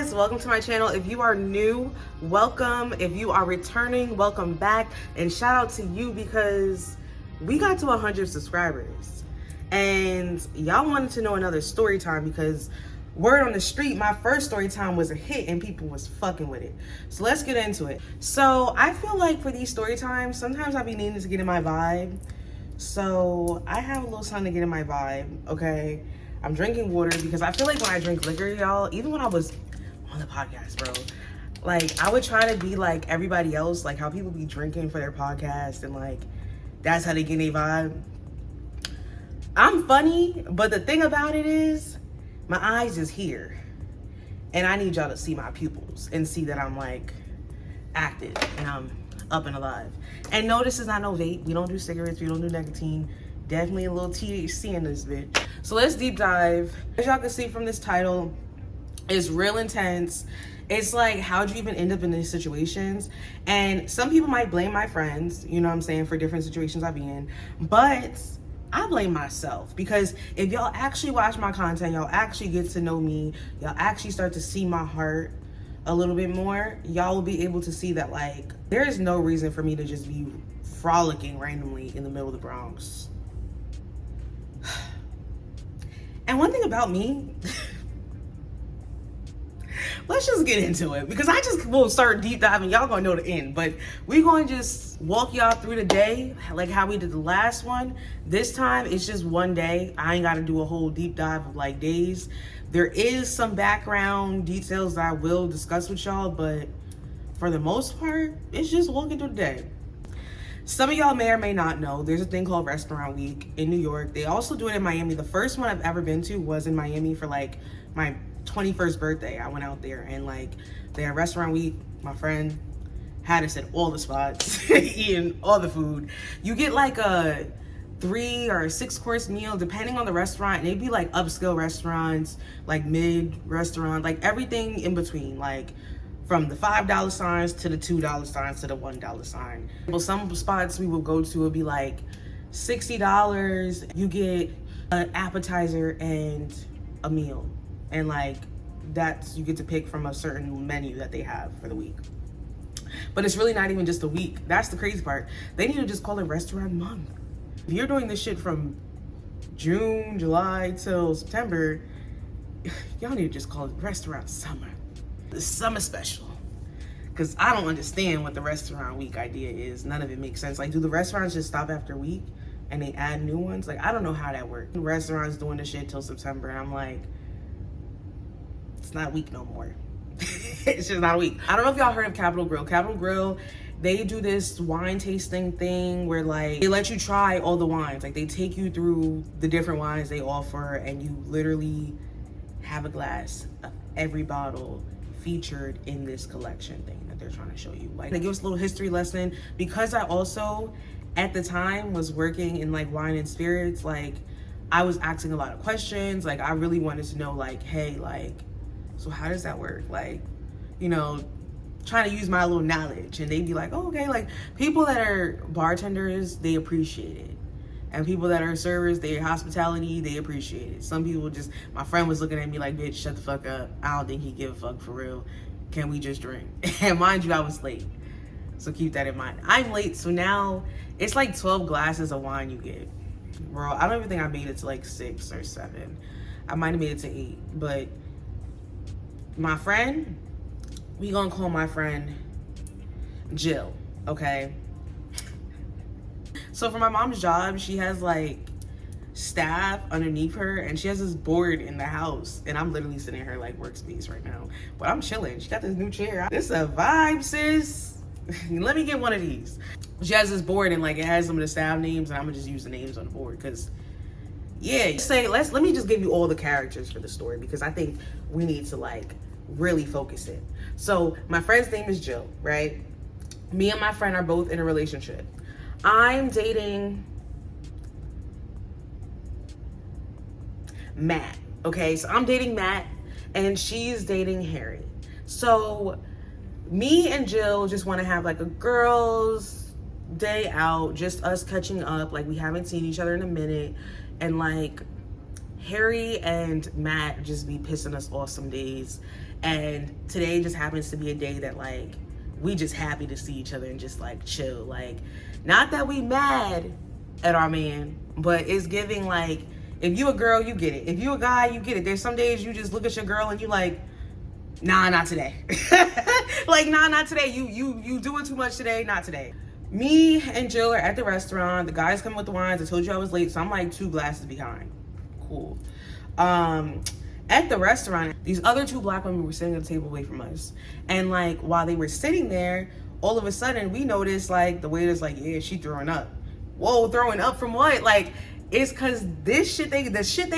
guys, welcome to my channel. If you are new, welcome. If you are returning, welcome back. And shout out to you because we got to 100 subscribers and y'all wanted to know another story time because word on the street, my first story time was a hit and people was fucking with it. So let's get into it. So I feel like for these story times, sometimes I be needing to get in my vibe. So I have a little something to get in my vibe, okay? I'm drinking water because I feel like when I drink liquor, y'all, even when I was on the podcast, bro, like I would try to be like everybody else, like how people be drinking for their podcast and like that's how they get a vibe. I'm funny, but the thing about it is my eyes is here and I need y'all to see my pupils and see that I'm like active and I'm up and alive. And no, this is not no vape. We don't do cigarettes. We don't do nicotine. Definitely a little THC in this bitch. So let's deep dive. As y'all can see from this title, it's real intense. It's like, how'd you even end up in these situations? And some people might blame my friends, you know what I'm saying, for different situations I be in. But I blame myself because if y'all actually watch my content, y'all actually get to know me, y'all actually start to see my heart a little bit more, y'all will be able to see that like, there is no reason for me to just be frolicking randomly in the middle of the Bronx. And one thing about me, let's just get into it because I just will start deep diving. Y'all gonna know the end, but we gonna just walk y'all through the day like how we did the last one. This time it's just one day. I ain't gotta do a whole deep dive of like days. There is some background details that I will discuss with y'all, but for the most part, it's just walking through the day. Some of y'all may or may not know, there's a thing called Restaurant Week in New York. They also do it in Miami. The first one I've ever been to was in Miami for like my 21st birthday. I went out there and like they had Restaurant Week. My friend had us at all the spots, eating all the food. You get like a 3 or 6 course meal depending on the restaurant, and they'd be like upscale restaurants, like mid restaurant, like everything in between, like from the $5 signs to the $2 signs to the $1 sign. Well, some spots we will go to would be like $60. You get an appetizer and a meal, and like that's, you get to pick from a certain menu that they have for the week. But it's really not even just a week. That's the crazy part. They need to just call it Restaurant Month. If you're doing this shit from June, July till September, y'all need to just call it Restaurant Summer. The summer special. Because I don't understand what the Restaurant Week idea is. None of it makes sense. Like, do the restaurants just stop after a week and they add new ones? Like, I don't know how that works. Restaurants doing this shit till September, and I'm like, it's not a week no more. It's just not a week. I don't know if y'all heard of Capital Grill. Capital Grill, they do this wine tasting thing where like they let you try all the wines. Like they take you through the different wines they offer and you literally have a glass of every bottle featured in this collection thing that they're trying to show you. Like they give us a little history lesson because I also at the time was working in like wine and spirits. Like I was asking a lot of questions. Like I really wanted to know like, hey, like, so how does that work? Like, you know, trying to use my little knowledge. And they'd be like, oh, okay, like people that are bartenders, they appreciate it. And people that are servers, their hospitality, they appreciate it. Some people just, my friend was looking at me like, bitch, shut the fuck up. I don't think he give a fuck for real. Can we just drink? And mind you, I was late. So keep that in mind. I'm late, so now it's like 12 glasses of wine you get. Bro, I don't even think I made it to like 6 or 7. I might have made it to 8, but my friend, we gonna call my friend Jill, okay? So for my mom's job, she has like staff underneath her and she has this board in the house and I'm literally sitting in her like workspace right now, but I'm chilling. She got this new chair. This is a vibe, sis. Let me get one of these. She has this board and like it has some of the staff names and I'm gonna just use the names on the board because yeah, let me just give you all the characters for the story because I think we need to like really focus it. So my friend's name is Jill, right? Me and my friend are both in a relationship. I'm dating Matt, okay? So I'm dating Matt and she's dating Harry. So me and Jill just want to have like a girls' day out, just us catching up. Like we haven't seen each other in a minute. And like Harry and Matt just be pissing us off some days, and today just happens to be a day that like we just happy to see each other and just like chill. Like, not that we mad at our man, but it's giving like, if you a girl, you get it. If you a guy, you get it. There's some days you just look at your girl and you like, nah, not today. Like, nah, not today. You doing too much today, not today. Me and Jill are at the restaurant. The guys come with the wines. I told you I was late, so I'm like 2 glasses behind. Cool. At the restaurant, these other 2 black women were sitting at the table away from us. And like, while they were sitting there, all of a sudden we noticed like the waiter's like, yeah, she throwing up. Whoa, throwing up from what? Like, it's cause the shit they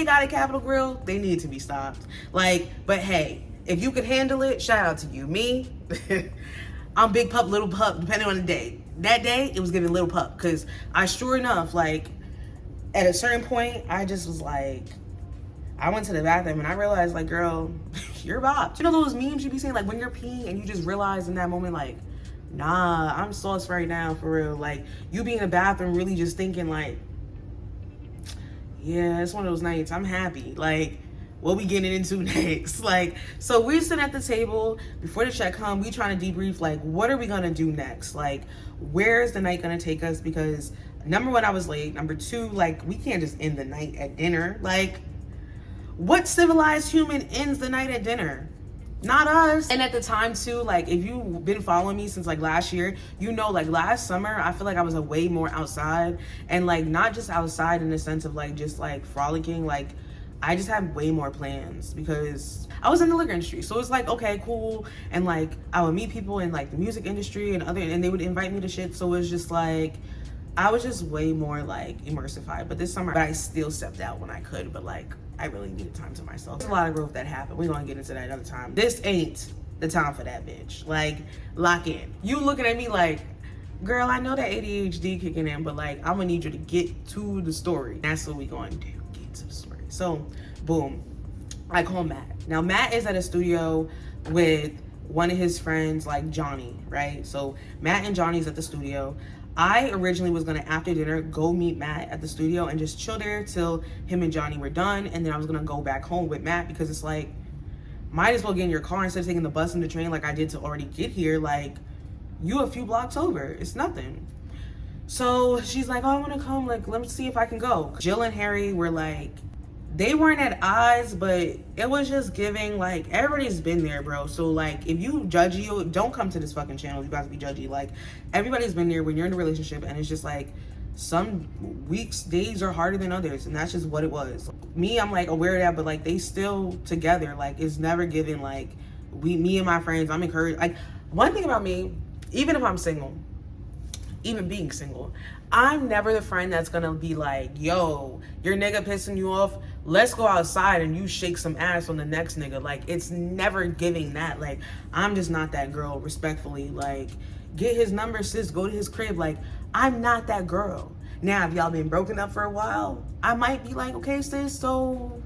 got at Capitol Grill, they need to be stopped. Like, but hey, if you could handle it, shout out to you. Me, I'm big pup, little pup, depending on the day. That day, it was giving little pup, because I sure enough, like, at a certain point, I just was like, I went to the bathroom and I realized, like, girl, you're bopped. You know those memes you be saying, like, when you're peeing and you just realize in that moment, like, nah, I'm sauce right now, for real. Like, you be in the bathroom really just thinking, like, yeah, it's one of those nights. I'm happy. Like, what we getting into next? Like, so we're sitting at the table before the check come. We trying to debrief, like, what are we gonna do next? Like, where is the night gonna take us? Because number 1, I was late. Number 2, like, we can't just end the night at dinner. Like, what civilized human ends the night at dinner? Not us. And at the time too, like, if you've been following me since like last year, you know, like last summer, I feel like I was way more outside, and like not just outside in the sense of like just like frolicking. Like, I just had way more plans because I was in the liquor industry. So it's like, okay, cool. And like, I would meet people in like the music industry and they would invite me to shit. So it was just like, I was just way more like immersified. But this summer, I still stepped out when I could, but like, I really needed time to myself. There's a lot of growth that happened. We're gonna get into that another time. This ain't the time for that, bitch. Like, lock in. You looking at me like, girl, I know that ADHD kicking in, but like, I'm gonna need you to get to the story. That's what we gonna do, get to the story. So, boom, I call Matt. Now, Matt is at a studio with one of his friends, like Johnny, right? So, Matt and Johnny's at the studio. I originally was gonna, after dinner, go meet Matt at the studio and just chill there till him and Johnny were done. And then I was gonna go back home with Matt, because it's like, might as well get in your car instead of taking the bus and the train like I did to already get here. Like, you a few blocks over, it's nothing. So she's like, oh, I wanna come, like, let me see if I can go. Jill and Harry were like, they weren't at odds, but it was just giving, like, everybody's been there, bro. So, like, if you judgy, don't come to this fucking channel. You about to be judgy. Like, everybody's been there when you're in a relationship, and it's just like, some weeks, days are harder than others, and that's just what it was. Me, I'm, like, aware of that, but, like, they still together. Like, it's never given, like, me and my friends, I'm encouraged. Like, one thing about me, even if I'm single, even being single, I'm never the friend that's gonna be like, yo, your nigga pissing you off, let's go outside and you shake some ass on the next nigga. Like, it's never giving that. Like, I'm just not that girl, respectfully. Like, get his number, sis, go to his crib. Like, I'm not that girl. Now, if y'all been broken up for a while, I might be like, okay, sis, so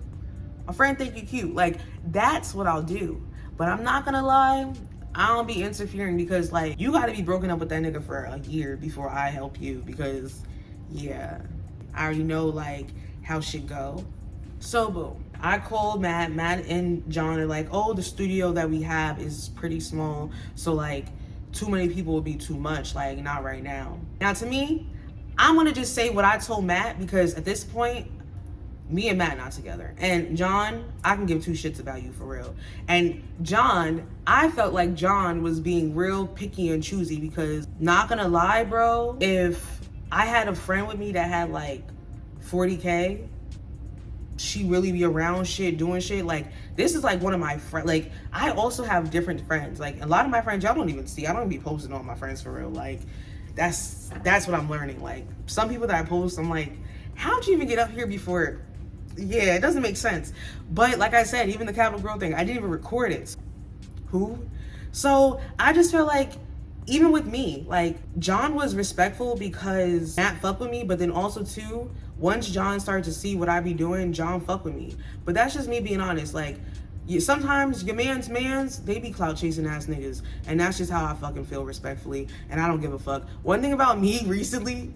a friend think you cute. Like, that's what I'll do. But I'm not gonna lie, I don't be interfering, because like, you gotta be broken up with that nigga for a year before I help you, because yeah, I already know like how shit go. So boom, I called Matt and John are like, oh, the studio that we have is pretty small, so like too many people would be too much, like not right now. Now to me, I'm gonna just say what I told Matt, because at this point, me and Matt not together. And John, I can give 2 shits about you, for real. And John, I felt like John was being real picky and choosy, because not gonna lie, bro, if I had a friend with me that had like 40K, she really be around shit, doing shit. Like, this is like one of my friends. Like, I also have different friends. Like, a lot of my friends, y'all don't even see. I don't even be posting on my friends, for real. Like, that's what I'm learning. Like, some people that I post, I'm like, how'd you even get up here before? Yeah, it doesn't make sense. But like I said, even the Capitol Grill thing, I didn't even record it. Who? So I just feel like, even with me, like, John was respectful because Matt fuck with me, but then also too, once John started to see what I be doing, John fuck with me. But that's just me being honest. Like, sometimes your mans, they be clout chasing ass niggas, and that's just how I fucking feel, respectfully, and I don't give a fuck. One thing about me recently,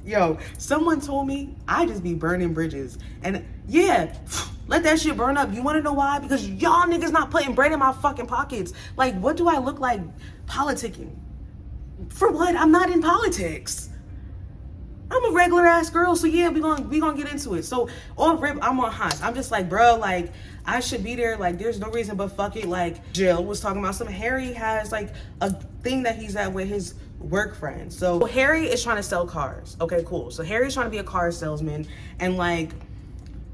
Yo, someone told me I just be burning bridges. And yeah, let that shit burn up. You wanna know why? Because y'all niggas not putting bread in my fucking pockets. Like, what do I look like politicking? For what? I'm not in politics. I'm a regular ass girl, so yeah, we gonna get into it. So on rip, I'm on Hans. I'm just like, bro, like I should be there. Like there's no reason but fuck it. Like Jill was talking about something. Harry has like a thing that he's at with his work friend. So Harry is trying to sell cars. Okay, cool. So Harry's trying to be a car salesman, and like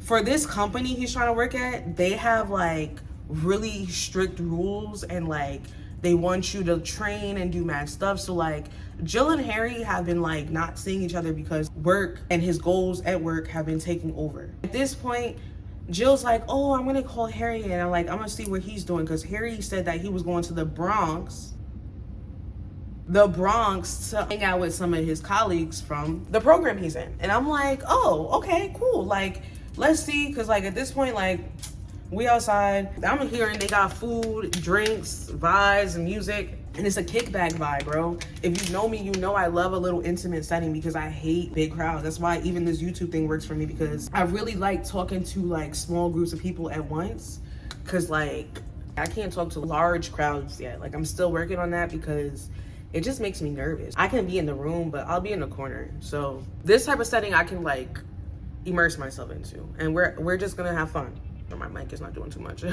for this company he's trying to work at, they have like really strict rules, and like they want you to train and do mad stuff. So like Jill and Harry have been like not seeing each other because work and his goals at work have been taking over. At this point, Jill's like, oh, I'm gonna call Harry and I'm gonna see what he's doing, because Harry said that he was going to the Bronx to hang out with some of his colleagues from the program he's in. And I'm like, oh, okay, cool. Like, let's see, because like at this point, like we outside, I'm hearing they got food, drinks, vibes, and music. And it's a kickback vibe, bro. If you know me, you know I love a little intimate setting because I hate big crowds. That's why even this YouTube thing works for me, because I really like talking to like small groups of people at once. Cause like, I can't talk to large crowds yet. Like I'm still working on that because it just makes me nervous. I can be in the room, but I'll be in the corner. So this type of setting I can like immerse myself into, and we're just gonna have fun. My mic is not doing too much.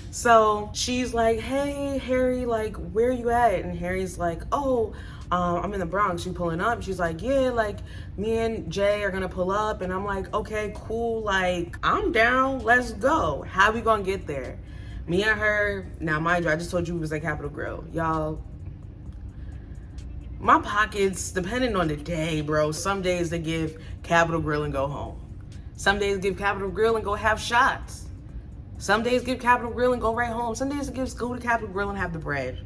So she's like, hey, Harry, like, where you at? And Harry's like, oh, I'm in the Bronx. You pulling up? She's like, yeah, like, me and Jay are gonna pull up. And I'm like, okay, cool. Like, I'm down. Let's go. How we gonna get there? Me and her, now mind you, I just told you it was at Capitol Grill. Y'all, my pockets, depending on the day, bro, some days they give Capitol Grill and go home. Some days give Capitol Grill and go have shots. Some days give Capitol Grill and go right home. Some days it gives go to Capitol Grill and have the bread.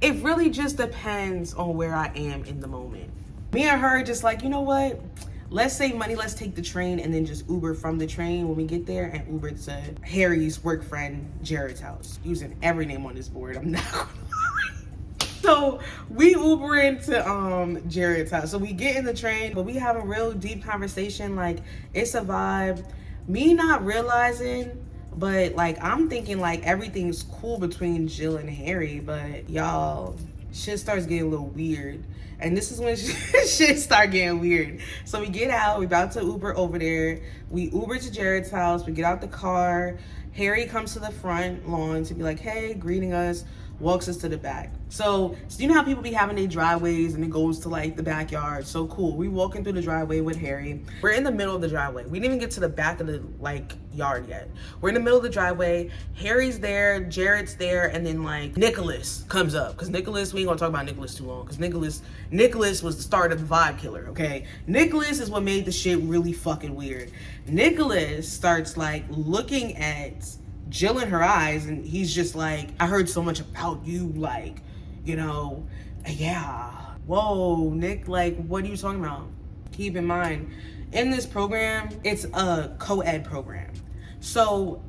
It really just depends on where I am in the moment. Me and her just like, you know what? Let's save money. Let's take the train and then just Uber from the train when we get there, and Uber to Harry's work friend Jared's house. Using every name on this board. I'm not gonna lie. So we Uber into Jared's house. So we get in the train, but we have a real deep conversation. Like it's a vibe. Me not realizing, but like I'm thinking like everything's cool between Jill and Harry, but y'all, shit starts getting a little weird. And this is when shit start getting weird. So we get out, we about to Uber over there. We Uber to Jared's house, we get out the car. Harry comes to the front lawn to be like, hey, greeting us, walks us to the back. So you know how people be having their driveways and it goes to like the backyard. So cool. We walking through the driveway with Harry. We're in the middle of the driveway. We didn't even get to the back of the like yard yet. We're in the middle of the driveway. Harry's there, Jared's there, and then like Nicholas comes up. Cause Nicholas, we ain't gonna talk about Nicholas too long. Cause Nicholas was the start of the vibe killer, okay? Nicholas is what made the shit really fucking weird. Nicholas starts like looking at Jill in her eyes, and he's just like, I heard so much about you, like, you know, yeah. Whoa, Nick, like, what are you talking about? Keep in mind, in this program, it's a co-ed program. So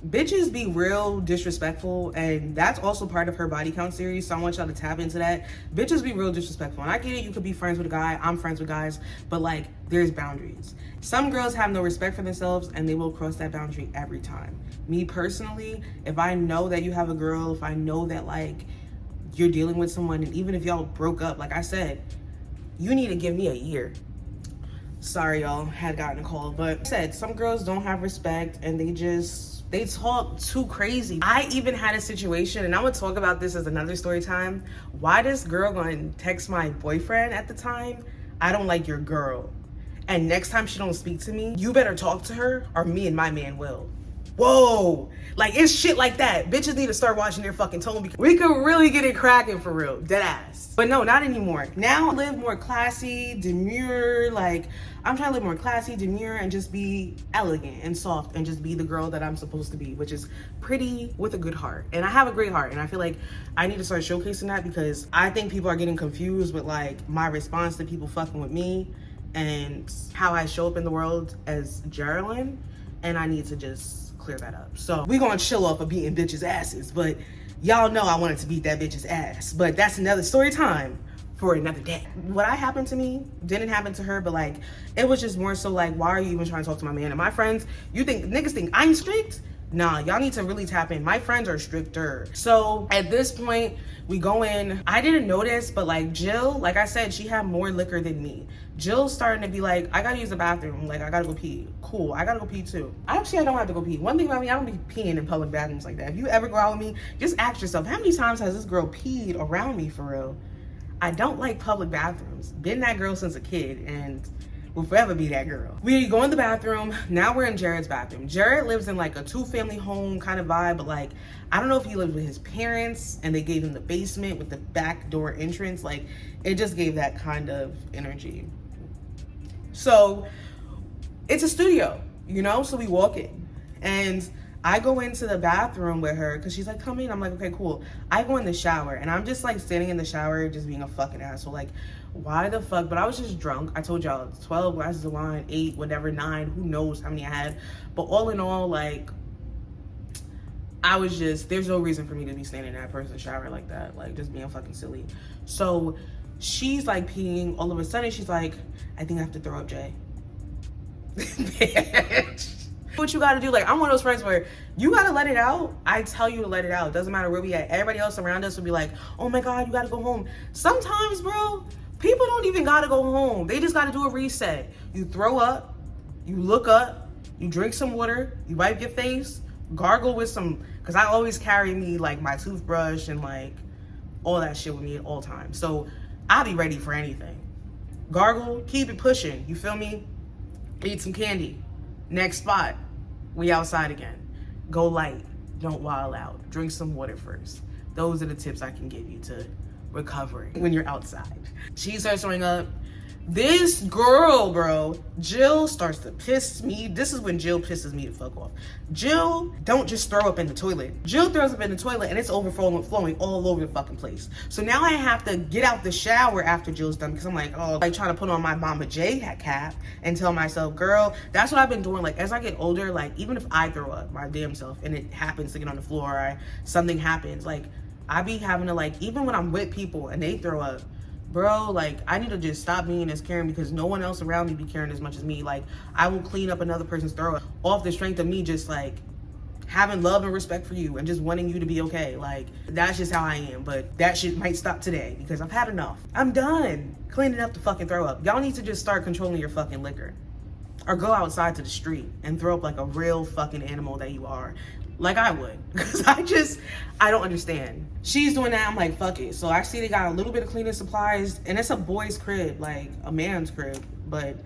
bitches be real disrespectful, and that's also part of her body count series, so I want y'all to tap into that. Bitches be real disrespectful, and I get it, you could be friends with a guy, I'm friends with guys, but like, there's boundaries. Some girls have no respect for themselves, and they will cross that boundary every time. Me personally, if I know that you have a girl, if I know that like, you're dealing with someone, and even if y'all broke up, like I said, you need to give me a year. Sorry, y'all had gotten a call, but I said some girls don't have respect, and they talk too crazy. I even had a situation, and I would talk about this as another story time. Why this girl going to text my boyfriend at the time, I don't like your girl. And next time she don't speak to me, you better talk to her or me and my man will. Whoa, like it's shit like that. Bitches need to start watching their fucking tone, because we could really get it cracking for real, dead ass. But no, not anymore. Now I live more classy, demure, like I'm trying to live more classy, demure, and just be elegant and soft and just be the girl that I'm supposed to be, which is pretty with a good heart. And I have a great heart, and I feel like I need to start showcasing that, because I think people are getting confused with like my response to people fucking with me and how I show up in the world as Geraldine, and I need to just clear that up. So we gonna chill off of beating bitches' asses, but y'all know I wanted to beat that bitch's ass. But that's another story time for another day. What happened to me didn't happen to her, but like, it was just more so like, why are you even trying to talk to my man? And my friends, niggas think I'm strict? Nah, y'all need to really tap in. My friends are stricter. So at this point, we go in. I didn't notice, but like Jill, like I said, she had more liquor than me. Jill's starting to be like, I gotta use the bathroom. Like, I gotta go pee. Cool, I gotta go pee too. Actually, I don't have to go pee. One thing about me, I don't be peeing in public bathrooms like that. If you ever go out with me, just ask yourself, how many times has this girl peed around me for real? I don't like public bathrooms. Been that girl since a kid and will forever be that girl. We go in the bathroom. Now we're in Jared's bathroom. Jared lives in like a 2-family home kind of vibe, but like, I don't know if he lived with his parents and they gave him the basement with the back door entrance. Like, it just gave that kind of energy. So it's a studio, you know? So we walk in and I go into the bathroom with her because she's like, come in. I'm like, okay, cool. I go in the shower and I'm just like standing in the shower just being a fucking asshole. Like, why the fuck? But I was just drunk. I told y'all 12 glasses of wine, 8, whatever, 9, who knows how many I had. But all in all, like, I was just, there's no reason for me to be standing in that person's shower like that. Like, just being fucking silly. So she's like peeing. All of a sudden, she's like, I think I have to throw up, Jay. Bitch. What you gotta do, like, I'm one of those friends where you gotta let it out. I tell you to let it out. Doesn't matter where we at. Everybody else around us will be like, oh my God, you gotta go home. Sometimes, bro, people don't even gotta go home. They just gotta do a reset. You throw up, you look up, you drink some water, you wipe your face, gargle with some, because I always carry me like my toothbrush and like all that shit with me at all times. So I'll be ready for anything. Gargle, keep it pushing, you feel me? Eat some candy. Next spot, we outside again. Go light, don't wild out. Drink some water first. Those are the tips I can give you to recovering when you're outside. She starts throwing up. This girl, bro, Jill starts to piss me. This is when Jill pisses me the fuck off. Jill don't just throw up in the toilet. Jill throws up in the toilet and it's flowing all over the fucking place. So now I have to get out the shower after Jill's done because I'm like, oh, like trying to put on my Mama J hat cap and tell myself, girl, that's what I've been doing. Like, as I get older, like, even if I throw up my damn self and it happens to get on the floor or something happens, like, I be having to, like, even when I'm with people and they throw up, bro, like, I need to just stop being as caring because no one else around me be caring as much as me. Like, I will clean up another person's throw up off the strength of me just, like, having love and respect for you and just wanting you to be okay. Like, that's just how I am. But that shit might stop today because I've had enough. I'm done cleaning up the fucking throw up. Y'all need to just start controlling your fucking liquor. Or go outside to the street and throw up like a real fucking animal that you are. Like I would, because I don't understand. She's doing that, I'm like, fuck it. So I see they got a little bit of cleaning supplies, and it's a boy's crib, like a man's crib, but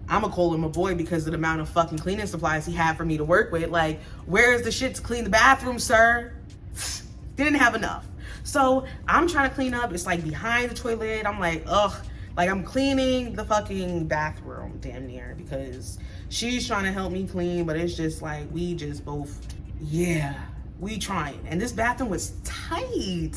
I'ma call him a boy because of the amount of fucking cleaning supplies he had for me to work with. Like, where is the shit to clean the bathroom, sir? Didn't have enough. So I'm trying to clean up, it's like behind the toilet. I'm like, ugh, like I'm cleaning the fucking bathroom damn near because she's trying to help me clean, but it's just like, we just both, yeah, we trying. And this bathroom was tight.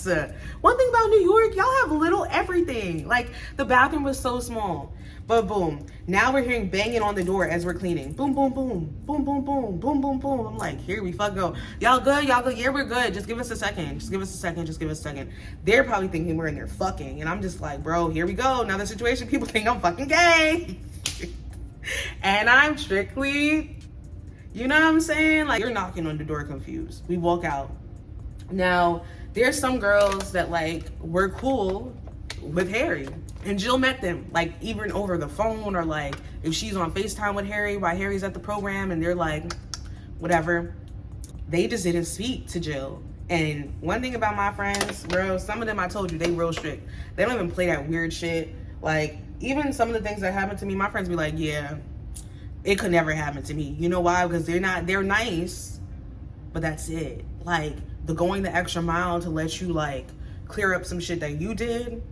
One thing about New York, y'all have little everything. Like, the bathroom was so small. But boom, now we're hearing banging on the door as we're cleaning. Boom, boom, boom, boom, boom, boom, boom, boom, boom. I'm like, here we fuck go. Y'all good? Y'all good? Yeah, we're good. Just give us a second. Just give us a second. Just give us a second. They're probably thinking we're in there fucking. And I'm just like, bro, here we go. Another situation. People think I'm fucking gay. And I'm strictly, you know what I'm saying? Like, you're knocking on the door confused. We walk out. Now, there's some girls that, like, were cool with Harry. And Jill met them, like, even over the phone, or like if she's on FaceTime with Harry while Harry's at the program and they're like, whatever. They just didn't speak to Jill. And one thing about my friends, bro, some of them, I told you, they real strict. They don't even play that weird shit. Like, even some of the things that happen to me, my friends be like, yeah, it could never happen to me. You know why? Because they're nice, but that's it. Like, the going the extra mile to let you, like, clear up some shit that you did,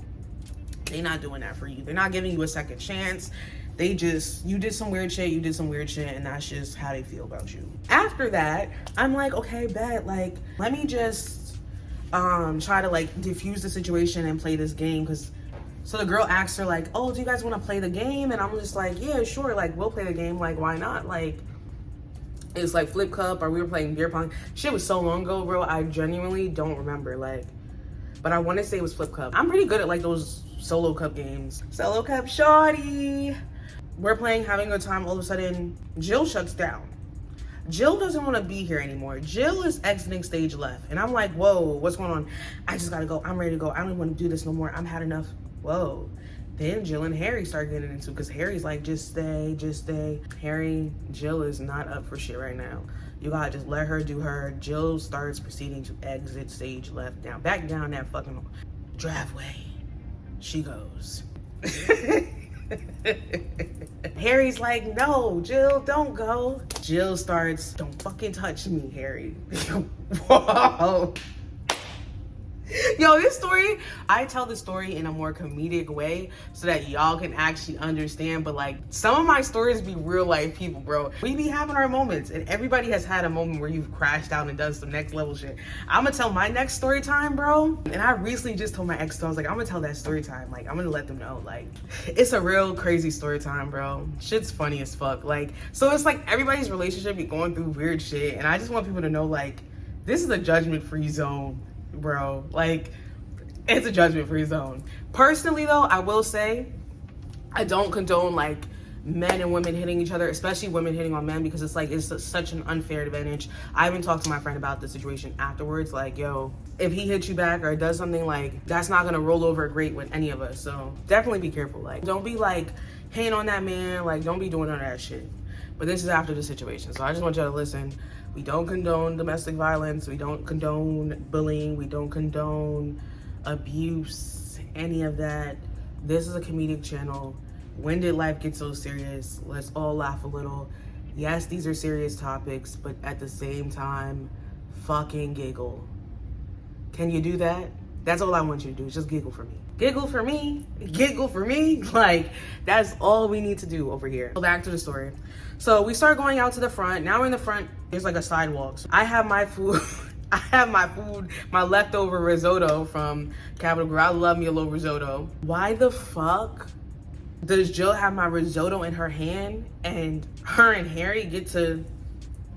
they not doing that for you. They're not giving you a second chance. They just, you did some weird shit, and that's just how they feel about you. After that, I'm like, okay, bet, like, let me just try to, like, diffuse the situation and play this game. Because, so the girl asks her, like, oh, do you guys want to play the game? And I'm just like, yeah, sure, like, we'll play the game, like, why not? Like, it's like Flip Cup, or we were playing beer pong. Shit was so long ago, bro, I genuinely don't remember, like, but I want to say it was Flip Cup. I'm pretty good at, like, those solo cup games. Solo cup shorty. We're playing, having a good time. All of a sudden, Jill shuts down. Jill doesn't want to be here anymore. Jill is exiting stage left. And I'm like, whoa, what's going on? I just gotta go. I'm ready to go. I don't want to do this no more. I've had enough. Whoa. Then Jill and Harry start getting into it because Harry's like, just stay, just stay. Harry, Jill is not up for shit right now. You gotta just let her do her. Jill starts proceeding to exit stage left. Now, back down that fucking driveway she goes. Harry's like, no, Jill, don't go. Jill starts, don't fucking touch me, Harry. Whoa. Yo, this story, I tell the story in a more comedic way so that y'all can actually understand. But like, some of my stories be real life people, bro. We be having our moments, and everybody has had a moment where you've crashed out and done some next level shit. I'm gonna tell my next story time, bro. And I recently just told my ex, I was like, I'm gonna tell that story time. Like, I'm gonna let them know, like, it's a real crazy story time, bro. Shit's funny as fuck. Like, so it's like everybody's relationship be going through weird shit, and I just want people to know, like, this is a judgment-free zone, bro. Like, it's a judgment-free zone. Personally though, I will say I don't condone like men and women hitting each other, especially women hitting on men, because it's like, it's such an unfair advantage. I even talked to my friend about the situation afterwards, like, yo, if he hits you back or does something, like, that's not gonna roll over great with any of us. So definitely be careful. Like, don't be like hating on that man. Like, don't be doing none of that shit. But this is after the situation, so I just want y'all to listen. We don't condone domestic violence. We don't condone bullying. We don't condone abuse, any of that. This is a comedic channel. When did life get so serious? Let's all laugh a little. Yes, these are serious topics, but at the same time, fucking giggle. Can you do that? That's all I want you to do, is just giggle for me. Giggle for me, giggle for me. Like, that's all we need to do over here. So back to the story. So we start going out to the front. Now we're in the front, there's like a sidewalk. So I have my food. I have my food, my leftover risotto from Capital Grill. I love me a little risotto. Why the fuck does Jill have my risotto in her hand and her and Harry get to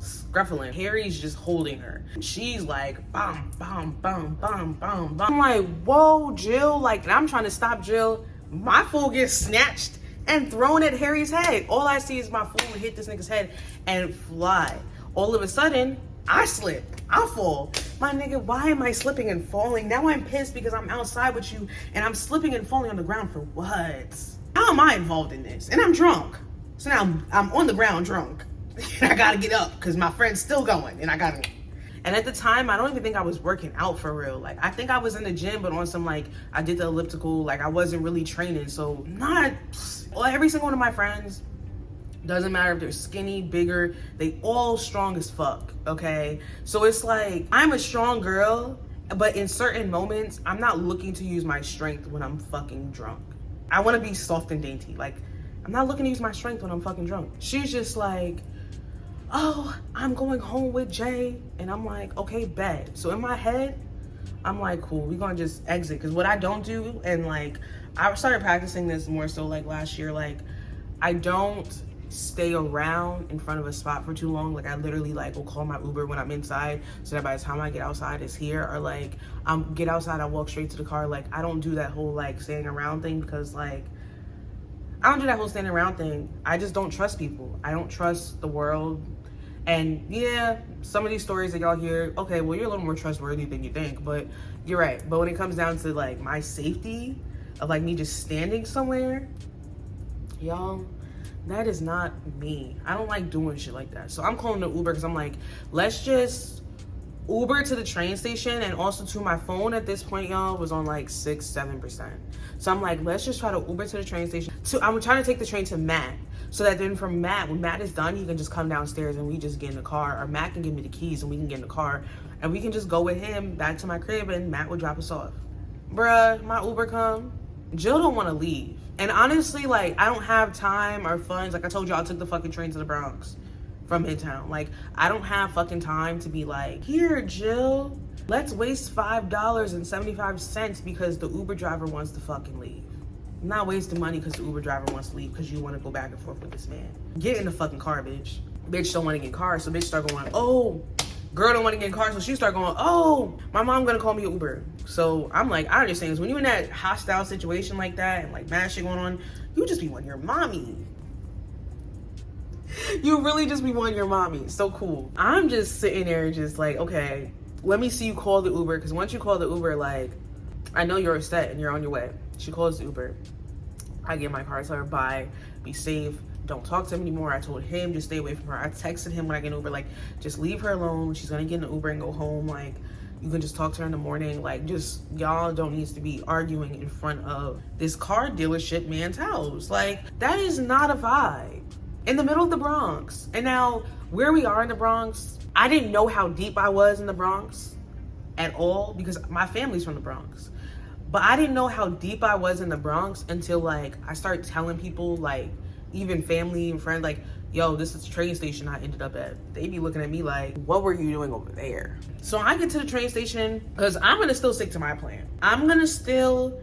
scruffling? Harry's just holding her. She's like, bam, bam, bam, bam, bam, bam. I'm like, whoa, Jill. Like, and I'm trying to stop Jill. My food gets snatched and thrown at Harry's head. All I see is my food hit this nigga's head and fly. All of a sudden, I slip. I fall. My nigga, why am I slipping and falling? Now I'm pissed because I'm outside with you and I'm slipping and falling on the ground for what? How am I involved in this? And I'm drunk. So now I'm on the ground drunk. And I gotta get up because my friend's still going and I gotta. And at the time, I don't even think I was working out for real. Like, I think I was in the gym, but on some, like, I did the elliptical. Like, I wasn't really training. So not, well, every single one of my friends, doesn't matter if they're skinny, bigger, they all strong as fuck, okay? So it's like, I'm a strong girl, but in certain moments, I'm not looking to use my strength when I'm fucking drunk. I wanna be soft and dainty. Like, I'm not looking to use my strength when I'm fucking drunk. She's just like, oh, I'm going home with Jay. And I'm like, okay, bet. So in my head, I'm like, cool, we're gonna just exit. Because what I don't do, and like, I started practicing this more so like last year, like, I don't stay around in front of a spot for too long. Like, I literally like will call my Uber when I'm inside so that by the time I get outside it's here, or like get outside, I walk straight to the car. Like, I don't do that whole like standing around thing, because like I don't do that whole standing around thing. I just don't trust people. I don't trust the world. And yeah, some of these stories that y'all hear, okay, well, you're a little more trustworthy than you think, but you're right. But when it comes down to like my safety of like me just standing somewhere, y'all, that is not me. I don't like doing shit like that. So I'm calling the Uber because I'm like, let's just Uber to the train station, and also to my phone at this point, y'all, was on like 6-7%. So I'm like, let's just try to Uber to the train station. So I'm trying to take the train to Matt, so that then from Matt, when Matt is done, he can just come downstairs and we just get in the car, or Matt can give me the keys and we can get in the car and we can just go with him back to my crib and Matt will drop us off. Bruh, my Uber come. Jill don't want to leave. And honestly, like, I don't have time or funds. Like I told you, I took the fucking train to the Bronx from Midtown. Like, I don't have fucking time to be like, here, Jill, let's waste $5.75 because the Uber driver wants to fucking leave. I'm not wasting money because the Uber driver wants to leave because you want to go back and forth with this man. Get in the fucking car, bitch. Bitch don't want to get in car, so bitch start going, oh, Girl don't want to get in the car, so she start going, oh, my mom gonna call me an Uber. So I'm like, I understand. So when you're in that hostile situation like that and like mad shit going on, you just be wanting your mommy. You really just be wanting your mommy. So cool. I'm just sitting there just like, okay, let me see you call the Uber. Because once you call the Uber, like, I know you're upset and you're on your way. She calls the Uber. I get in my car, I tell her, bye, be safe. Don't talk to him anymore. I told him just stay away from her. I texted him when I get an Uber, like, just leave her alone. She's gonna get in an Uber and go home. Like, you can just talk to her in the morning. Like, just, y'all don't need to be arguing in front of this car dealership man's house. Like, that is not a vibe. In the middle of the Bronx. And now, where we are in the Bronx, I didn't know how deep I was in the Bronx at all because my family's from the Bronx. But I didn't know how deep I was in the Bronx until, like, I started telling people, like, even family and friends, like, yo, this is the train station I ended up at. They be looking at me like, what were you doing over there? So I get to the train station because I'm gonna still stick to my plan. I'm gonna still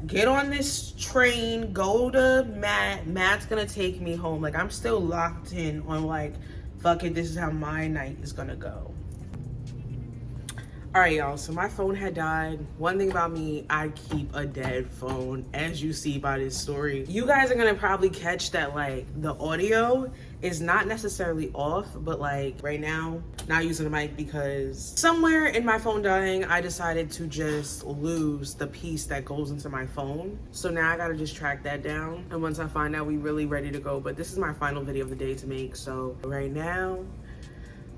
get on this train, go to Matt. Matt's gonna take me home. Like, I'm still locked in on, like, fuck it, this is how my night is gonna go. All right, y'all, so my phone had died. One thing about me, I keep a dead phone, as you see by this story. You guys are gonna probably catch that, like, the audio is not necessarily off, but like right now, not using the mic because somewhere in my phone dying, I decided to just lose the piece that goes into my phone. So now I gotta just track that down. And once I find out, we really ready to go. But this is my final video of the day to make. So right now,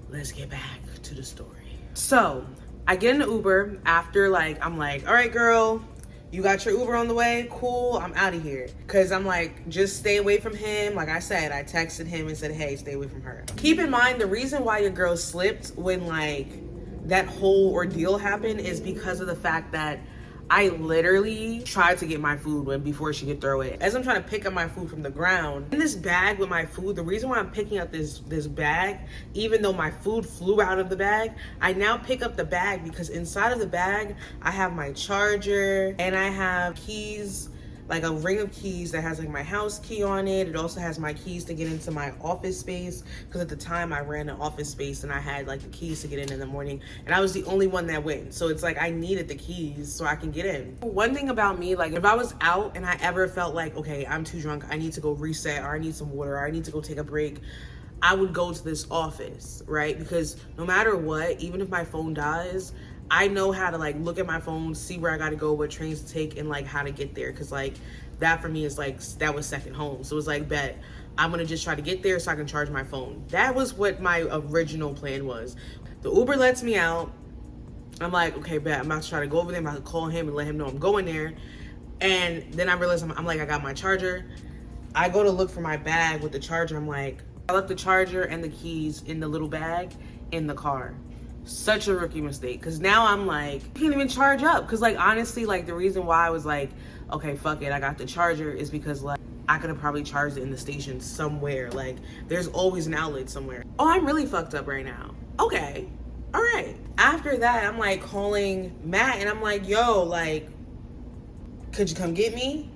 let's get back to the story. So I get in the Uber after, like, I'm like, all right, girl, you got your Uber on the way? Cool, I'm out of here. Cause I'm like, just stay away from him. Like I said, I texted him and said, hey, stay away from her. Keep in mind, the reason why your girl slipped when, like, that whole ordeal happened is because of the fact that I literally tried to get my food before she could throw it. As I'm trying to pick up my food from the ground, in this bag with my food, the reason why I'm picking up this bag, even though my food flew out of the bag, I now pick up the bag because inside of the bag, I have my charger and I have keys, like a ring of keys that has like my house key on it. It also has my keys to get into my office space because at the time I ran an office space and I had like the keys to get in the morning and I was the only one that went. So it's like I needed the keys so I can get in. One thing about me, like if I was out and I ever felt like, okay, I'm too drunk, I need to go reset or I need some water or I need to go take a break, I would go to this office, right? Because no matter what, even if my phone dies, I know how to like look at my phone, see where I gotta go, what trains to take, and like how to get there. Cause like that for me is like, that was second home. So it's like, bet, I'm gonna just try to get there so I can charge my phone. That was what my original plan was. The Uber lets me out. I'm like, okay, bet, I'm about to try to go over there. I'm about to call him and let him know I'm going there. And then I realized I'm like, I got my charger. I go to look for my bag with the charger. I'm like, I left the charger and the keys in the little bag in the car. Such a rookie mistake, because now I'm like, I can't even charge up. Because like honestly, like the reason why I was like, okay, fuck it, I got the charger is because like I could have probably charged it in the station somewhere. Like there's always an outlet somewhere. Oh, I'm really fucked up right now. Okay, all right. After that, I'm like calling Matt and I'm like, yo, like, could you come get me?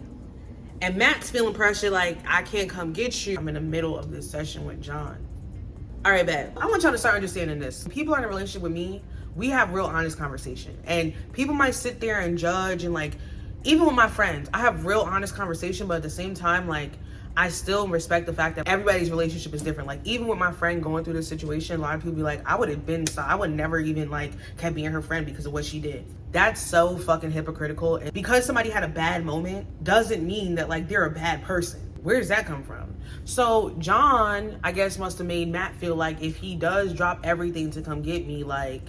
And Matt's feeling pressure like, I can't come get you. I'm in the middle of this session with John. All right, bet. I want y'all to start understanding this. People are in a relationship with me, we have real honest conversation. And people might sit there and judge and like, even with my friends, I have real honest conversation, but at the same time, like, I still respect the fact that everybody's relationship is different. Like, even with my friend going through this situation, a lot of people be like, I would never even like kept being her friend because of what she did. That's so fucking hypocritical. And because somebody had a bad moment doesn't mean that like they're a bad person. Where does that come from? So John, I guess, must have made Matt feel like if he does drop everything to come get me, like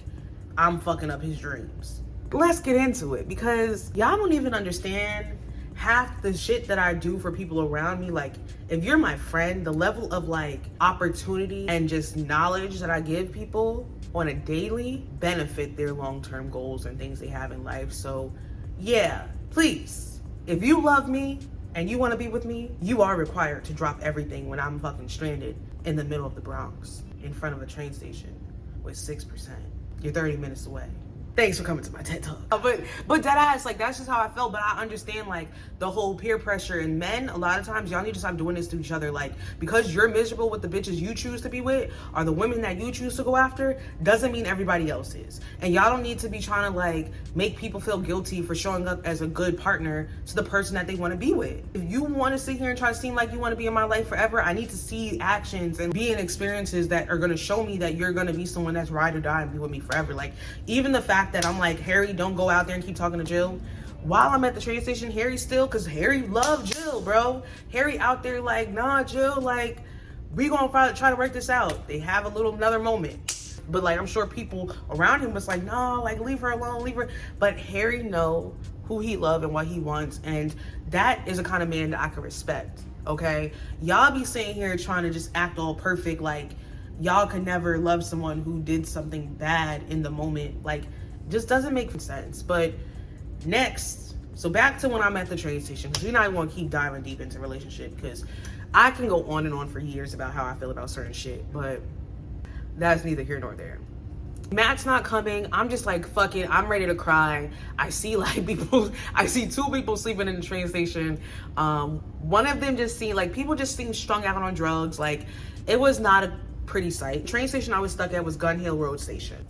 I'm fucking up his dreams. Let's get into it because y'all don't even understand half the shit that I do for people around me. Like if you're my friend, the level of like opportunity and just knowledge that I give people on a daily benefit their long-term goals and things they have in life. So yeah, please, if you love me and you want to be with me, you are required to drop everything when I'm fucking stranded in the middle of the Bronx in front of a train station with 6%. You're 30 minutes away. Thanks for coming to my TED Talk. But that ass, like, that's just how I felt. But I understand, like, the whole peer pressure. And men, a lot of times, y'all need to stop doing this to each other. Like, because you're miserable with the bitches you choose to be with, or the women that you choose to go after, doesn't mean everybody else is. And y'all don't need to be trying to, like, make people feel guilty for showing up as a good partner to the person that they want to be with. If you want to sit here and try to seem like you want to be in my life forever, I need to see actions and be in experiences that are going to show me that you're going to be someone that's ride or die and be with me forever. Like, even the fact that I'm like, Harry, don't go out there and keep talking to Jill. While I'm at the train station, Harry still, because Harry loved Jill, bro. Harry out there like, nah, Jill, like, we gonna try to work this out. They have another moment. But like, I'm sure people around him was like, no, like, leave her alone, leave her. But Harry know who he loves and what he wants. And that is a kind of man that I can respect, okay? Y'all be sitting here trying to just act all perfect, like, y'all could never love someone who did something bad in the moment. Like, just doesn't make sense. But next, so back to when I'm at the train station, because we're not going to keep diving deep into relationship, because I can go on and on for years about how I feel about certain shit, but that's neither here nor there. Matt's not coming. I'm just like, fuck it, I'm ready to cry. I see like people, I see two people sleeping in the train station. One of them just seemed like, people just seemed strung out on drugs. Like, it was not a pretty sight. The train station I was stuck at was Gun Hill Road Station.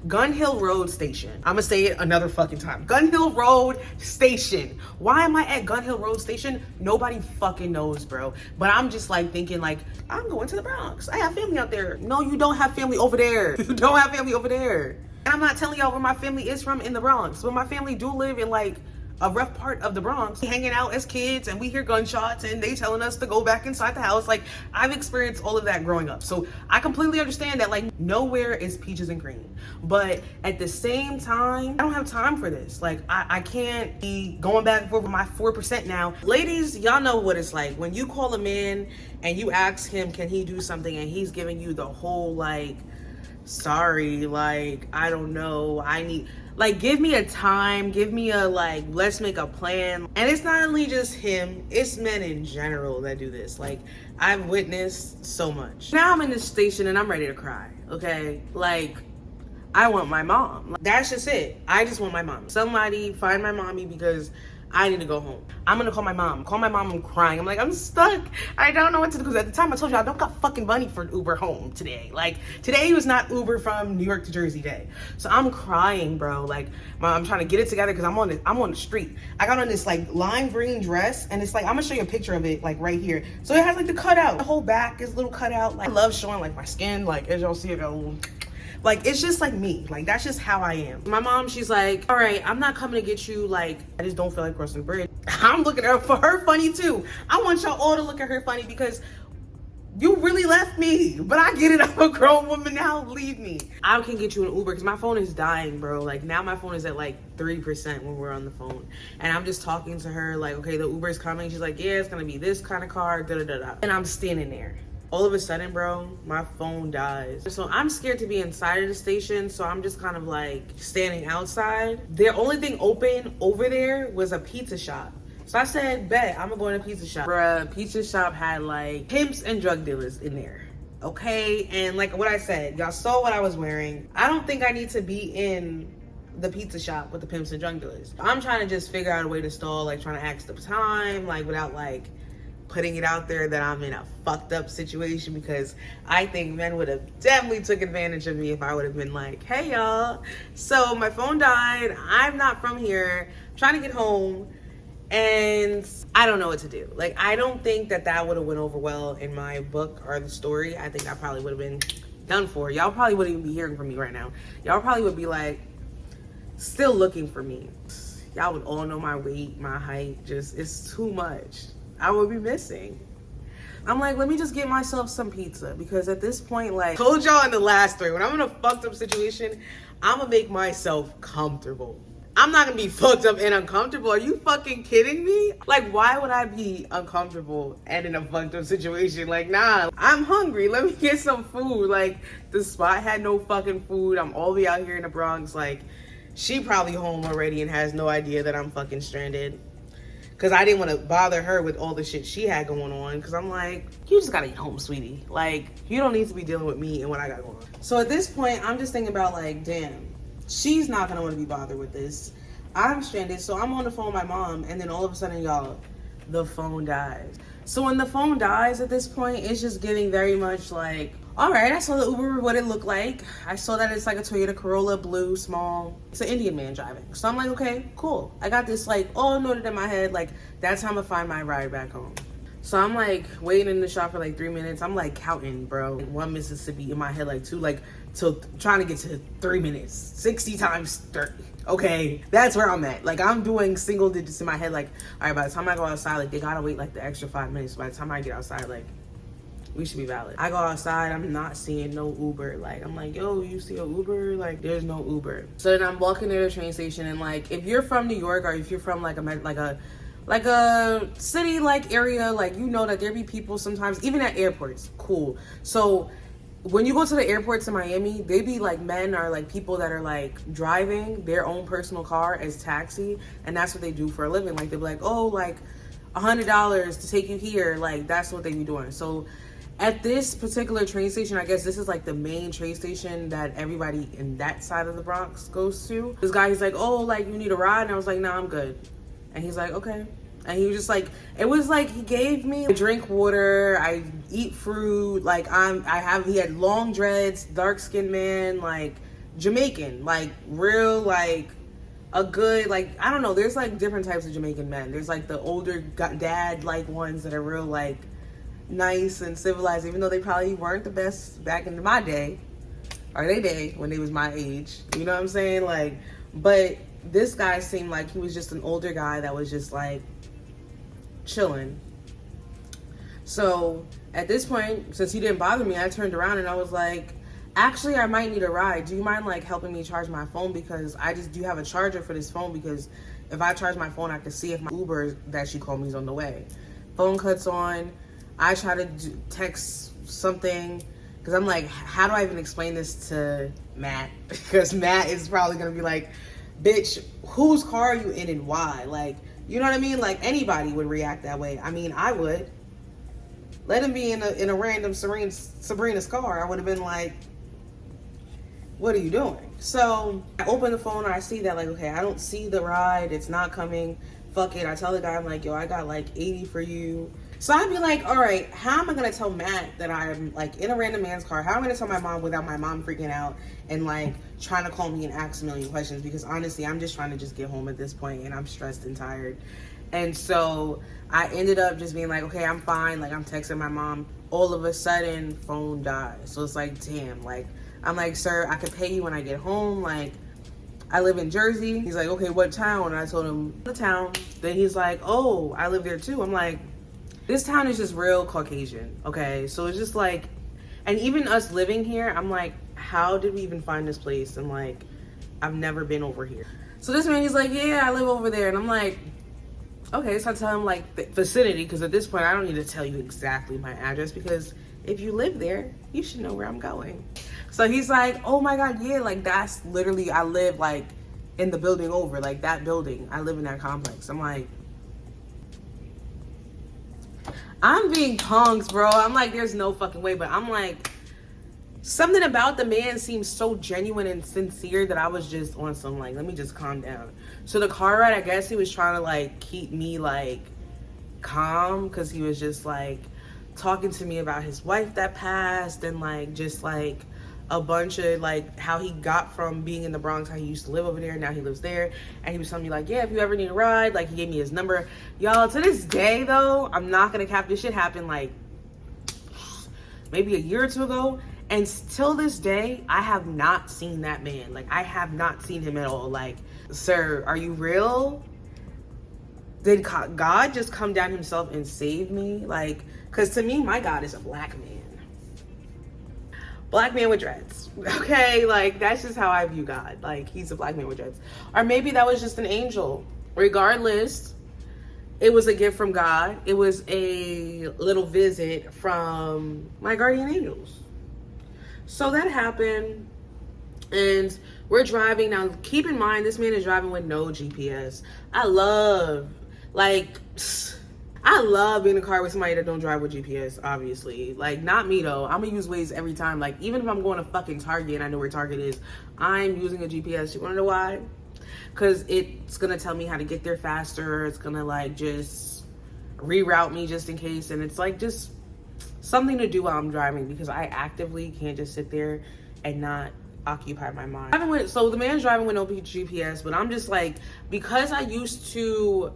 Gun Hill Road Station. I'm gonna say it another fucking time. Gun Hill Road Station. Why am I at Gun Hill Road Station? Nobody fucking knows, bro. But I'm just like thinking like, I'm going to the Bronx. I have family out there. No, you don't have family over there. You don't have family over there. And I'm not telling y'all where my family is from in the Bronx, but my family do live in like a rough part of the Bronx, hanging out as kids, and we hear gunshots and they telling us to go back inside the house. Like, I've experienced all of that growing up. So I completely understand that like nowhere is peaches and cream. But at the same time, I don't have time for this. Like, I can't be going back and forth with my 4% now. Ladies, y'all know what it's like. When you call a man and you ask him, can he do something? And he's giving you the whole like, sorry, like, I don't know, I need, like, give me a time, give me a, like, let's make a plan. And it's not only just him, it's men in general that do this. Like, I've witnessed so much. Now I'm in this station and I'm ready to cry, okay? Like, I want my mom. That's just it. I just want my mom. Somebody find my mommy because I need to go home. I'm gonna call my mom. Call my mom, I'm crying. I'm like, I'm stuck. I don't know what to do. Because at the time I told you I don't got fucking money for Uber home today. Like, today was not Uber from New York to Jersey day. So I'm crying, bro. Like, I'm trying to get it together because I'm on the street. I got on this like lime green dress, and it's like, I'm gonna show you a picture of it like right here. So it has like the cutout. The whole back is a little cutout. Like, I love showing like my skin. Like, as y'all see, it got a little, like, it's just like me. Like, that's just how I am. My mom, she's like, all right, I'm not coming to get you. Like, I just don't feel like crossing the bridge. I'm looking at her for her funny too. I want y'all all to look at her funny because you really left me. But I get it, I'm a grown woman now, leave me. I can get you an Uber because my phone is dying, bro. Like, now my phone is at like 3% when we're on the phone. And I'm just talking to her like, okay, the Uber's coming. She's like, yeah, it's gonna be this kind of car, da-da-da-da. And I'm standing there. All of a sudden, bro, my phone dies. So I'm scared to be inside of the station, so I'm just kind of like standing outside. The only thing open over there was a pizza shop. So I said, bet, I'm gonna go in a pizza shop. Bruh, pizza shop had like pimps and drug dealers in there, okay? And like what I said, y'all saw what I was wearing. I don't think I need to be in the pizza shop with the pimps and drug dealers. I'm trying to just figure out a way to stall, like trying to ask the time, like without like putting it out there that I'm in a fucked up situation, because I think men would have definitely took advantage of me if I would have been like, hey y'all, so my phone died, I'm not from here, I'm trying to get home, and I don't know what to do. Like, I don't think that would have went over well in my book or the story. I think I probably would have been done for. Y'all probably wouldn't even be hearing from me right now. Y'all probably would be like, still looking for me. Y'all would all know my weight, my height, just, it's too much. I would be missing. I'm like, let me just get myself some pizza, because at this point, like, told y'all in the last story, when I'm in a fucked up situation, I'm gonna make myself comfortable. I'm not gonna be fucked up and uncomfortable. Are you fucking kidding me? Like, why would I be uncomfortable and in a fucked up situation? Like, nah, I'm hungry. Let me get some food. Like, the spot had no fucking food. I'm all the way out here in the Bronx. Like, she probably home already and has no idea that I'm fucking stranded. Because I didn't want to bother her with all the shit she had going on. Because I'm like, you just got to get home, sweetie. Like, you don't need to be dealing with me and what I got going on. So at this point, I'm just thinking about like, damn, She's not gonna want to be bothered with this. I'm stranded, so I'm on the phone with my mom, and then all of a sudden, y'all, the phone dies. So when the phone dies at this point, it's just getting very much like, all right, I saw the Uber, what it looked like. I saw that it's like a Toyota Corolla, blue, small. It's an Indian man driving. So I'm like, okay, cool. I got this like all noted in my head, like that's how I'm gonna find my ride back home. So I'm like waiting in the shop for like 3 minutes. I'm like counting, bro. 1 Mississippi in my head, like 2, like till trying to get to 3 minutes. 60 times 30. Okay, that's where I'm at. Like I'm doing single digits in my head. Like, all right, by the time I go outside, like they gotta wait like the extra 5 minutes. By the time I get outside, like we should be valid. I go outside, I'm not seeing no Uber. Like I'm like, yo, you see a Uber? Like there's no Uber. So then I'm walking near the train station, and like if you're from New York or if you're from like a city like area, like you know that there be people sometimes, even at airports. Cool. So when you go to the airports in Miami, they be like men or like people that are like driving their own personal car as taxi, and that's what they do for a living. Like they be like, oh, like $100 to take you here. Like that's what they be doing. So at this particular train station, I guess this is like the main train station that everybody in that side of the Bronx goes to. This guy, he's like, oh, like you need a ride? And I was like, nah, I'm good. And he's like, okay. And he was just like, it was like he gave me, I drink water, I eat fruit, like he had long dreads, dark skinned man, like Jamaican, like real, like a good, like, I don't know, there's like different types of Jamaican men. There's like the older dad like ones that are real like nice and civilized, even though they probably weren't the best back in my day, or they day when they was my age, you know what I'm saying? Like, but this guy seemed like he was just an older guy that was just like chilling. So at this point, since he didn't bother me, I turned around and I was like, actually, I might need a ride. Do you mind like helping me charge my phone? Because I just do have a charger for this phone, because if I charge my phone, I can see if my Uber that she called me is on the way. Phone cuts on. I try to text something, because I'm like, how do I even explain this to Matt? Because Matt is probably going to be like, bitch, whose car are you in and why? Like, you know what I mean? Like, anybody would react that way. I mean, I would. Let him be in a random Sabrina's car. I would have been like, what are you doing? So I open the phone and I see that, like, okay, I don't see the ride. It's not coming. Fuck it. I tell the guy, I'm like, yo, I got like 80 for you. So I'd be like, all right, how am I going to tell Matt that I'm like in a random man's car? How am I going to tell my mom without my mom freaking out and like trying to call me and ask a million questions? Because honestly, I'm just trying to just get home at this point, and I'm stressed and tired. And so I ended up just being like, okay, I'm fine. Like I'm texting my mom. All of a sudden, phone dies. So it's like, damn, like, I'm like, sir, I could pay you when I get home. Like, I live in Jersey. He's like, okay, what town? And I told him the town. Then he's like, oh, I live there too. I'm like, this town is just real Caucasian, okay? So it's just like, and even us living here, I'm like, how did we even find this place? And like, I've never been over here. So this man, he's like, yeah, I live over there. And I'm like, okay, so I tell him like the vicinity, because at this point, I don't need to tell you exactly my address, because if you live there, you should know where I'm going. So he's like, oh my God, yeah, like that's literally, I live like in the building over, like that building. I live in that complex. I'm like, I'm being tongues, bro. I'm like, there's no fucking way. But I'm like, something about the man seems so genuine and sincere that I was just on some like, let me just calm down. So the car ride, I guess he was trying to like keep me like calm, because he was just like talking to me about his wife that passed, and like just like a bunch of like how he got from being in the Bronx, how he used to live over there, now he lives there. And he was telling me like, yeah, if you ever need a ride, like he gave me his number. Y'all, to this day though, I'm not gonna cap, this shit happened like maybe a year or two ago, and till this day I have not seen that man. Like I have not seen him at all. Like, sir, are you real? Did God just come down himself and save me? Like, because to me, my God is a black man. Black man with dreads, okay? Like, that's just how I view God. Like, he's a black man with dreads. Or maybe that was just an angel. Regardless, it was a gift from God. It was a little visit from my guardian angels. So that happened, and we're driving. Now, keep in mind, this man is driving with no GPS. I love, like, I love being in a car with somebody that don't drive with GPS, obviously. Like, not me though. I'm gonna use Waze every time. Like, even if I'm going to fucking Target and I know where Target is, I'm using a GPS. You wanna know why? Because it's gonna tell me how to get there faster. It's gonna like just reroute me just in case. And it's like just something to do while I'm driving, because I actively can't just sit there and not occupy my mind. So the man's driving with no GPS, but I'm just like, because I used to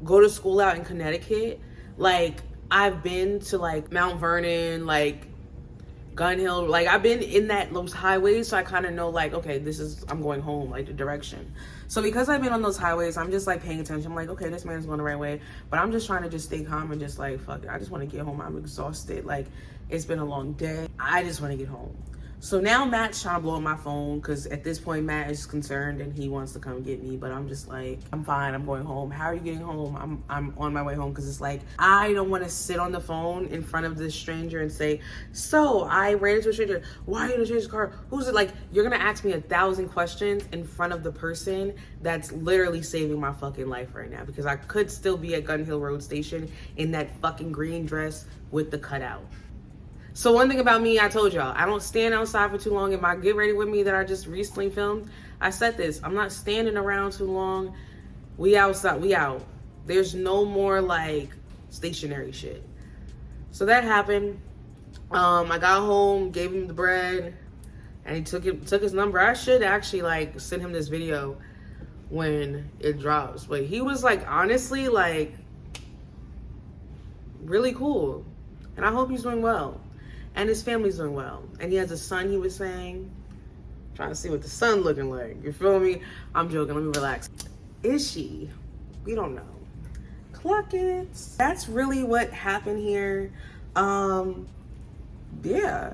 go to school out in Connecticut, like I've been to like Mount Vernon, like Gun Hill, like I've been in those highways, so I kind of know like, okay, I'm going home, like the direction. So because I've been on those highways, I'm just like paying attention. I'm like, okay, this man's going the right way, but I'm just trying to just stay calm and just like, fuck it, I just want to get home. I'm exhausted, like it's been a long day. I just want to get home. So now Matt's trying to blow up my phone, because at this point Matt is concerned and he wants to come get me, but I'm just like, I'm fine, I'm going home. How are you getting home? I'm on my way home, because it's like, I don't want to sit on the phone in front of this stranger and say, so I ran into a stranger. Why are you in a stranger's car? Who's it? Like, you're gonna ask me 1,000 questions in front of the person that's literally saving my fucking life right now, because I could still be at Gun Hill Road Station in that fucking green dress with the cutout. So one thing about me, I told y'all, I don't stand outside for too long. In my Get Ready With Me that I just recently filmed, I said this, I'm not standing around too long. We outside, we out. There's no more like stationary shit. So that happened. I got home, gave him the bread, and he took his number. I should actually like send him this video when it drops. But he was like, honestly, like really cool. And I hope he's doing well. And his family's doing well. And he has a son, he was saying. Trying to see what the son looking like. You feel me? I'm joking. Let me relax. Is she? We don't know. Cluck it. That's really what happened here. Yeah.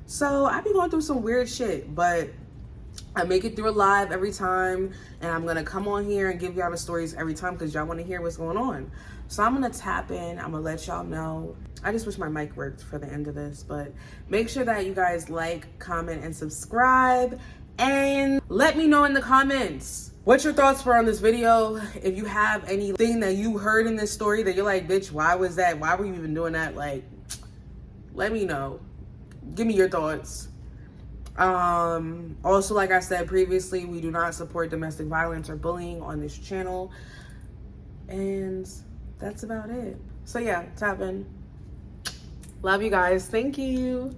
So I be going through some weird shit, but I make it through a live every time, and I'm gonna come on here and give y'all the stories every time, because y'all want to hear what's going on. So I'm gonna tap in. I'm gonna let y'all know. I just wish my mic worked for the end of this, but make sure that you guys like, comment, and subscribe, and let me know in the comments what your thoughts were on this video. If you have anything that you heard in this story that you're like, bitch, why was that? Why were you even doing that? Like, let me know. Give me your thoughts. Also, like I said previously, we do not support domestic violence or bullying on this channel. And that's about it. So yeah, tap in. Love you guys. Thank you.